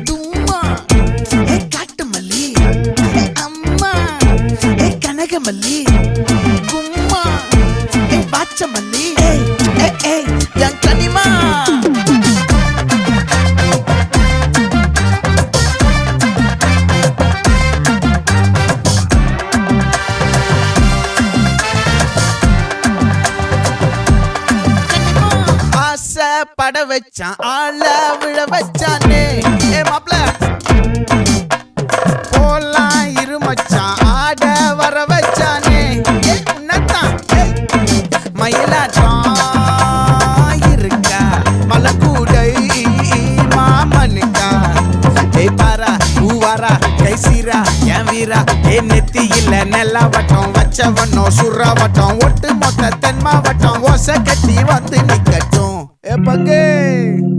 தும்மா ஏ காட்டு மல்லி ஏ அம்மா ஏ கனகமல்லி கும்மா ஏ பாச்ச மல்லி ஏ என் கனிமா பட வச்சான் ஆள விழ வச்சானே ஏ மாப்ள போலாம் இருமச்சான் ஆட வர வச்சானே ஏ உன்னத்தான் மயிலாட்டம் இருக்கா மலக்கூடை மாமனுக்கா ஏய் பாரா பூவாரா கைசீரா என் வீரா ஏ நெத்தி இல்ல நெல்லா வட்டம் வச்சவனோ சுறா வட்டம் ஒட்டு மொத்த தென் மாவட்டம் ஓசை கட்டி வந்து நிக்கட்டும். É pra quem?